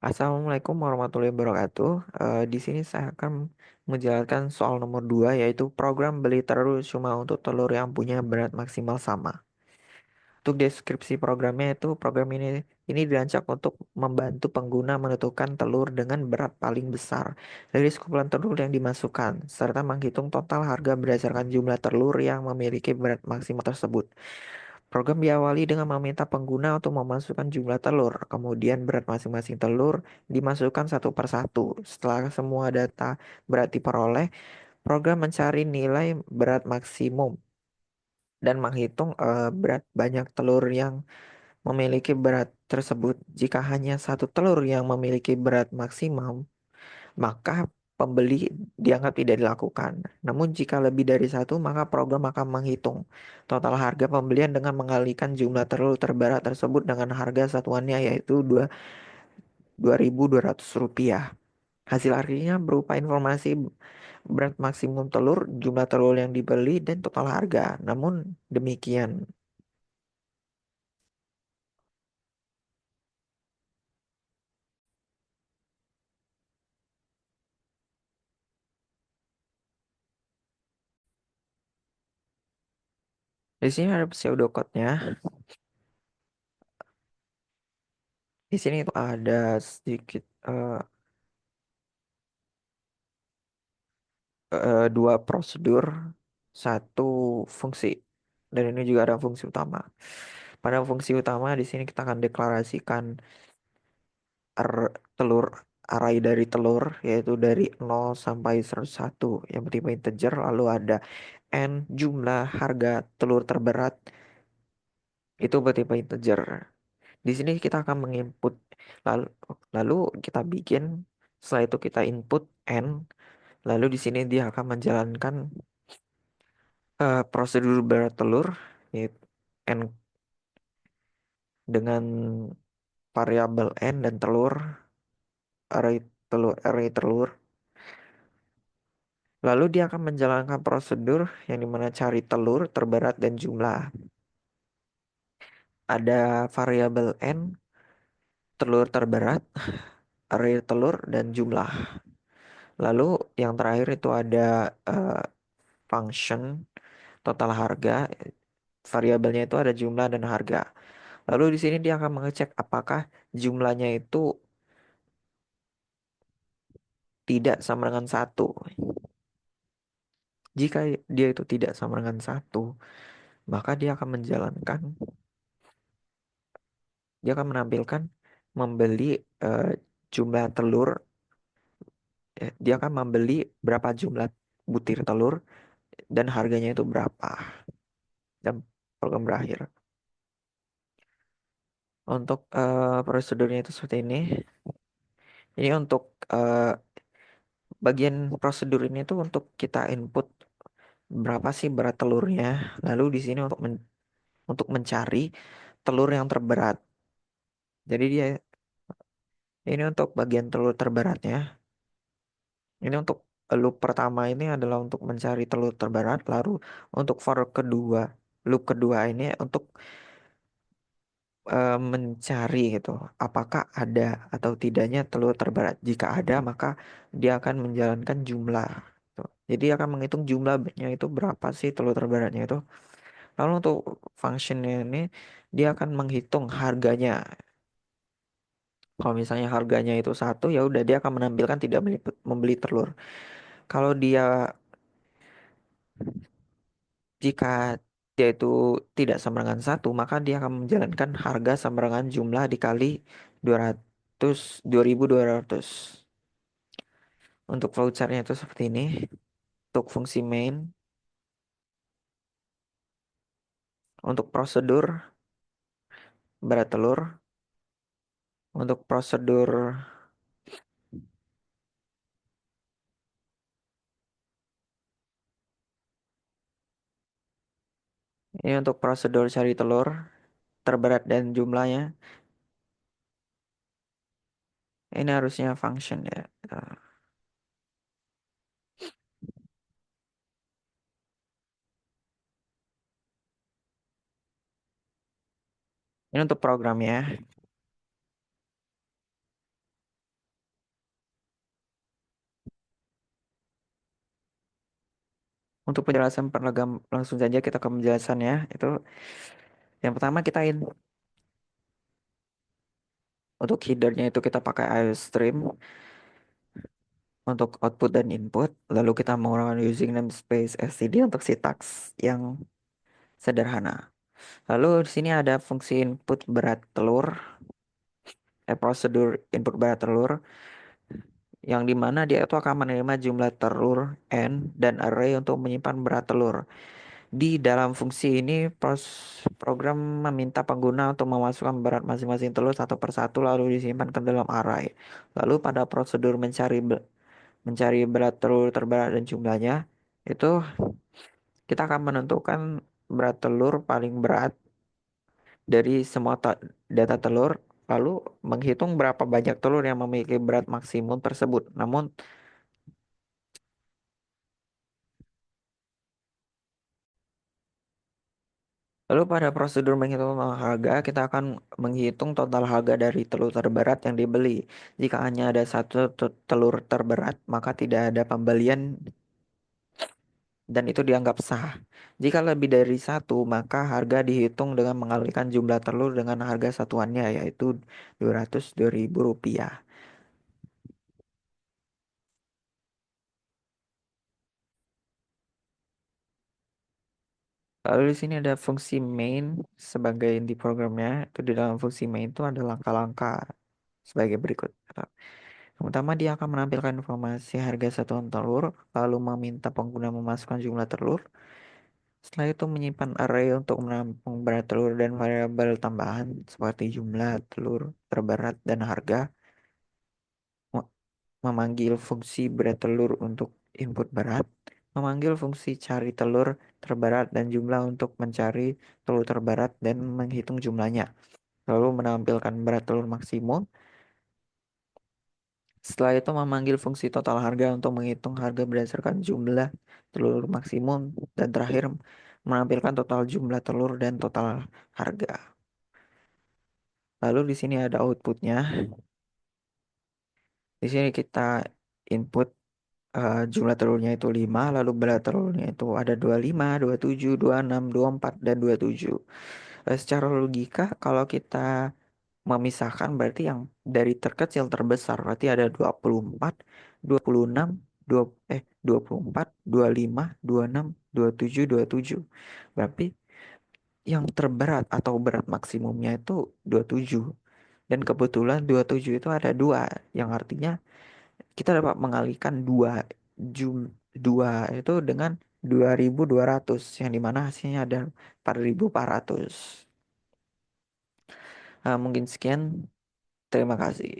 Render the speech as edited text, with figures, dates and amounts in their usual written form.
Assalamualaikum warahmatullahi wabarakatuh. Di sini saya akan menjelaskan soal nomor 2, yaitu program beli terus cuma untuk telur yang punya berat maksimal sama. Untuk deskripsi programnya itu program ini dirancang untuk membantu pengguna menentukan telur dengan berat paling besar dari sekumpulan telur yang dimasukkan, serta menghitung total harga berdasarkan jumlah telur yang memiliki berat maksimal tersebut. Program diawali dengan meminta pengguna untuk memasukkan jumlah telur, kemudian berat masing-masing telur dimasukkan satu per satu. Setelah semua data berat diperoleh, program mencari nilai berat maksimum dan menghitung berat banyak telur yang memiliki berat tersebut. Jika hanya satu telur yang memiliki berat maksimum, maka pembeli dianggap tidak dilakukan. Namun jika lebih dari satu, maka program akan menghitung total harga pembelian dengan mengalihkan jumlah telur terberat tersebut dengan harga satuannya, yaitu Rp2.200. Hasil akhirnya berupa informasi berat maksimum telur, jumlah telur yang dibeli, dan total harga. Namun demikian, di sini ada pseudocode-nya. Di sini itu ada sedikit dua prosedur, satu fungsi, dan ini juga ada fungsi utama. Pada fungsi utama di sini kita akan deklarasikan telur array dari telur, yaitu dari 0 sampai 101 yang bertipe integer, lalu ada n jumlah harga telur terberat itu bertipe integer. Di sini kita akan menginput, lalu lalu kita bikin, setelah itu kita input n, lalu di sini dia akan menjalankan prosedur berat telur, yaitu n dengan variabel n dan telur, array telur. Lalu dia akan menjalankan prosedur yang dimana cari telur terberat dan jumlah. Ada variabel n, telur terberat, array telur, dan jumlah. Lalu yang terakhir itu ada function total harga. Variabelnya itu ada jumlah dan harga. Lalu di sini dia akan mengecek apakah jumlahnya itu tidak sama dengan satu. Jika dia itu tidak sama dengan satu, maka dia akan menampilkan membeli eh, jumlah telur, dia akan membeli berapa jumlah butir telur dan harganya itu berapa. Dan program berakhir. Untuk prosedurnya itu seperti ini. Ini untuk bagian prosedur ini tuh untuk kita input berapa sih berat telurnya. Lalu di sini untuk mencari telur yang terberat. Jadi dia ini untuk bagian telur terberatnya. Ini untuk loop pertama ini adalah untuk mencari telur terberat. Lalu untuk loop kedua ini untuk mencari gitu, apakah ada atau tidaknya telur terberat. Jika ada, maka dia akan menjalankan jumlah. Tuh. Jadi akan menghitung jumlahnya itu berapa sih telur terberatnya itu. Lalu untuk functionnya ini dia akan menghitung harganya. Kalau misalnya harganya itu satu, ya udah dia akan menampilkan tidak membeli telur. Kalau jika dia itu tidak sama dengan satu, maka dia akan menjalankan harga sama dengan jumlah dikali 200, 2.200. Untuk vouchernya itu seperti ini. Untuk fungsi main, untuk prosedur berat telur, untuk prosedur ini untuk prosedur cari telur terberat dan jumlahnya. Ini harusnya function ya. Eh, Ini untuk programnya. Untuk penjelasan perlengkap langsung saja kita ke penjelasannya. Itu yang pertama kita untuk headernya itu kita pakai iostream untuk output dan input. Lalu kita menggunakan using namespace std untuk syntax yang sederhana. Lalu di sini ada fungsi input berat telur, prosedur input berat telur, yang dimana dia itu akan menerima jumlah telur n dan array untuk menyimpan berat telur. Di dalam fungsi ini, program meminta pengguna untuk memasukkan berat masing-masing telur satu persatu lalu disimpan ke dalam array. Lalu pada prosedur mencari berat telur terberat dan jumlahnya, itu kita akan menentukan berat telur paling berat dari semua data telur, lalu menghitung berapa banyak telur yang memiliki berat maksimum tersebut. Lalu pada prosedur menghitung total harga, kita akan menghitung total harga dari telur terberat yang dibeli. Jika hanya ada satu telur terberat, maka tidak ada pembelian dan itu dianggap sah. Jika lebih dari satu, maka harga dihitung dengan mengalihkan jumlah telur dengan harga satuannya, yaitu 200.000 rupiah. Lalu di sini ada fungsi main sebagai inti programnya. Itu di dalam fungsi main itu ada langkah-langkah sebagai berikut. Yang pertama, dia akan menampilkan informasi harga satuan telur, lalu meminta pengguna memasukkan jumlah telur. Setelah itu menyimpan array untuk menampung berat telur dan variabel tambahan seperti jumlah telur terberat dan harga. Me- Memanggil fungsi berat telur untuk input berat. Memanggil fungsi cari telur terberat dan jumlah untuk mencari telur terberat dan menghitung jumlahnya. Lalu menampilkan berat telur maksimum. Setelah itu memanggil fungsi total harga untuk menghitung harga berdasarkan jumlah telur maksimum dan terakhir menampilkan total jumlah telur dan total harga. Lalu di sini ada outputnya. Di sini kita input jumlah telurnya itu 5, lalu berat telurnya itu ada 25, 27, 26, 24 dan 27. Secara logika kalau kita memisahkan berarti yang dari terkecil terbesar berarti ada 24, 26, 2 24, 25, 26, 27, 27. Berarti yang terberat atau berat maksimumnya itu 27. Dan kebetulan 27 itu ada dua, yang artinya kita dapat mengalihkan dua itu dengan 2.200 yang dimana hasilnya ada 4.400. Mungkin sekian. Terima kasih.